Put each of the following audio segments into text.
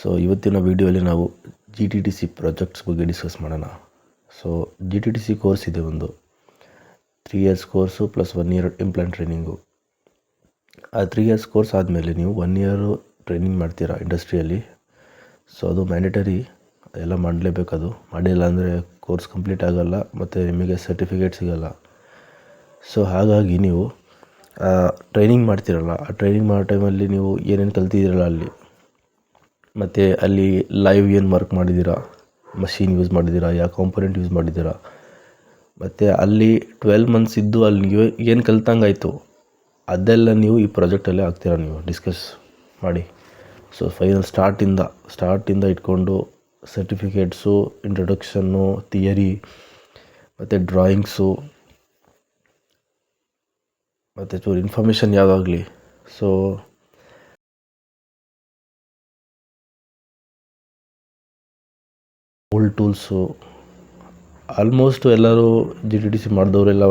So ಇವತ್ತಿನ ವೀಡಿಯೋಲಿ ನಾವು GTTC projects ಬಗ್ಗೆ ಡಿಸ್ಕಸ್ ಮಾಡೋಣ. ಸೊ GTTC ಕೋರ್ಸ್ ಇದೆ, ಒಂದು 3 years course plus 1 year implant training. ಆ 3 years ಕೋರ್ಸ್ ಆದಮೇಲೆ ನೀವು 1 year ಟ್ರೈನಿಂಗ್ ಮಾಡ್ತೀರಾ ಇಂಡಸ್ಟ್ರಿಯಲ್ಲಿ. ಸೊ ಅದು ಮ್ಯಾಂಡೇಟರಿ, ಎಲ್ಲ ಮಾಡಲೇಬೇಕು. ಅದು ಮಾಡಿಲ್ಲ ಅಂದರೆ ಕೋರ್ಸ್ ಕಂಪ್ಲೀಟ್ ಆಗೋಲ್ಲ ಮತ್ತು ನಿಮಗೆ ಸರ್ಟಿಫಿಕೇಟ್ ಸಿಗೋಲ್ಲ. ಸೊ ಹಾಗಾಗಿ ನೀವು ಟ್ರೈನಿಂಗ್ ಮಾಡ್ತೀರಲ್ಲ, ಆ ಟ್ರೈನಿಂಗ್ ಮಾಡೋ ಟೈಮಲ್ಲಿ ನೀವು ಏನೇನು ಕಲ್ತಿದ್ದೀರಲ್ಲ ಅಲ್ಲಿ, ಮತ್ತು ಅಲ್ಲಿ ಲೈವ್ ಏನು ವರ್ಕ್ ಮಾಡಿದ್ದೀರಾ, ಮಷೀನ್ ಯೂಸ್ ಮಾಡಿದ್ದೀರಾ, ಯಾವ ಕಾಂಪೊನೆಂಟ್ ಯೂಸ್ ಮಾಡಿದ್ದೀರಾ, ಮತ್ತು ಅಲ್ಲಿ 12 months ಇದ್ದು ಅಲ್ಲಿ ನೀವು ಏನು ಕಲ್ತಂಗಾಯಿತು ಅದೆಲ್ಲ ನೀವು ಈ ಪ್ರಾಜೆಕ್ಟಲ್ಲೇ ಆಗ್ತೀರಾ, ನೀವು ಡಿಸ್ಕಸ್ ಮಾಡಿ. ಸೊ ಫೈನಲ್ ಸ್ಟಾರ್ಟಿಂದ ಇಟ್ಕೊಂಡು ಸರ್ಟಿಫಿಕೇಟ್ಸು, ಇಂಟ್ರೊಡಕ್ಷನ್ನು, ಥಿಯರಿ ಮತ್ತು ಡ್ರಾಯಿಂಗ್ಸು ಮತ್ತು ಚೂರು ಇನ್ಫಾರ್ಮೇಷನ್ ಯಾವುದಾಗಲಿ. ಸೊ ಓಲ್ಡ್ ಟೂಲ್ಸು ಆಲ್ಮೋಸ್ಟ್ ಎಲ್ಲರೂ GTTC ಮಾಡಿದವರೆಲ್ಲ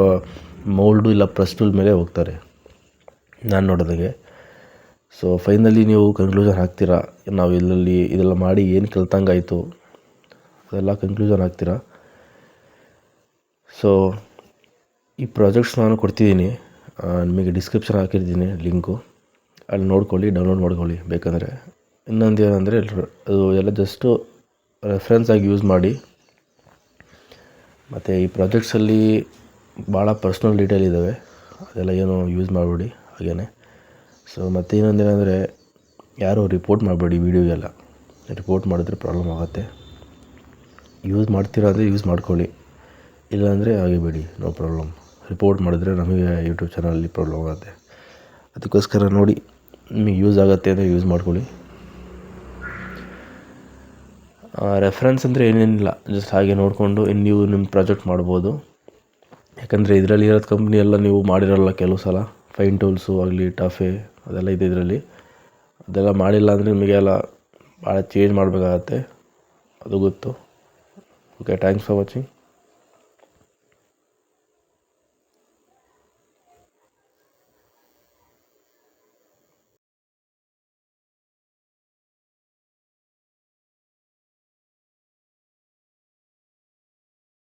ಮೋಲ್ಡು ಇಲ್ಲ ಪ್ರೆಸ್ ಟೂಲ್ ಮೇಲೆ ಹೋಗ್ತಾರೆ ನಾನು ನೋಡೋದಾಗೆ. ಸೊ ಫೈನಲಿ ನೀವು ಕನ್ಕ್ಲೂಷನ್ ಹಾಕ್ತೀರಾ, ನಾವು ಇದೆಲ್ಲ ಮಾಡಿ ಏನು ಕಲ್ತಂಗಾಯಿತು ಅದೆಲ್ಲ ಕನ್ಕ್ಲೂಷನ್ ಹಾಕ್ತೀರಾ. ಸೊ ಈ ಪ್ರಾಜೆಕ್ಟ್ಸ್ ನಾನು ಕೊಡ್ತಿದ್ದೀನಿ, ನಿಮಗೆ ಡಿಸ್ಕ್ರಿಪ್ಷನ್ ಹಾಕಿರ್ತೀನಿ ಲಿಂಕು, ಅಲ್ಲಿ ನೋಡ್ಕೊಳ್ಳಿ, ಡೌನ್ಲೋಡ್ ಮಾಡ್ಕೊಳ್ಳಿ ಬೇಕಂದರೆ. ಇನ್ನೊಂದು ಏನಂದರೆ ಅದು ಎಲ್ಲ ಜಸ್ಟು ರೆಫರೆನ್ಸ್ ಆಗಿ ಯೂಸ್ ಮಾಡಿ. ಮತ್ತು ಈ ಪ್ರಾಜೆಕ್ಟ್ಸಲ್ಲಿ ಭಾಳ ಪರ್ಸ್ನಲ್ ಡೀಟೇಲ್ ಇದ್ದಾವೆ, ಅದೆಲ್ಲ ಏನು ಯೂಸ್ ಮಾಡಬೇಡಿ ಹಾಗೇ. ಸೊ ಮತ್ತು ಇನ್ನೊಂದೇನೆಂದರೆ ಯಾರೂ ರಿಪೋರ್ಟ್ ಮಾಡಬೇಡಿ ವೀಡಿಯೋಗೆಲ್ಲ. ರಿಪೋರ್ಟ್ ಮಾಡಿದ್ರೆ ಪ್ರಾಬ್ಲಮ್ ಆಗುತ್ತೆ. ಯೂಸ್ ಮಾಡ್ತೀರಾ ಅಂದರೆ ಯೂಸ್ ಮಾಡ್ಕೊಳ್ಳಿ, ಇಲ್ಲಾಂದರೆ ಆಗಿಬೇಡಿ, ನೋ ಪ್ರಾಬ್ಲಮ್. ರಿಪೋರ್ಟ್ ಮಾಡಿದ್ರೆ ನಮಗೆ ಯೂಟ್ಯೂಬ್ ಚಾನಲಲ್ಲಿ ಪ್ರಾಬ್ಲಮ್ ಆಗುತ್ತೆ. ಅದಕ್ಕೋಸ್ಕರ ನೋಡಿ, ನಿಮಗೆ ಯೂಸ್ ಆಗುತ್ತೆ ಅಂದರೆ ಯೂಸ್ ಮಾಡ್ಕೊಳ್ಳಿ. ರೆಫರೆನ್ಸ್ ಅಂದರೆ ಏನೇನಿಲ್ಲ, ಜಸ್ಟ್ ಹಾಗೆ ನೋಡಿಕೊಂಡು ನೀವು ನಿಮ್ಮ ಪ್ರಾಜೆಕ್ಟ್ ಮಾಡ್ಬೋದು. ಯಾಕಂದರೆ ಇದರಲ್ಲಿ ಇರೋದು ಕಂಪ್ನಿ ಎಲ್ಲ ನೀವು ಮಾಡಿರೋಲ್ಲ. ಕೆಲವು ಸಲ ಫೈನ್ ಟೂಲ್ಸು ಆಗಲಿ, ಟಫೆ ಅದೆಲ್ಲ ಇದೆ ಇದರಲ್ಲಿ. ಅದೆಲ್ಲ ಮಾಡಿಲ್ಲ ಅಂದರೆ ನಿಮಗೆಲ್ಲ ಭಾಳ ಚೇಂಜ್ ಮಾಡಬೇಕಾಗತ್ತೆ, ಅದು ಗೊತ್ತು. Okay, thanks for watching.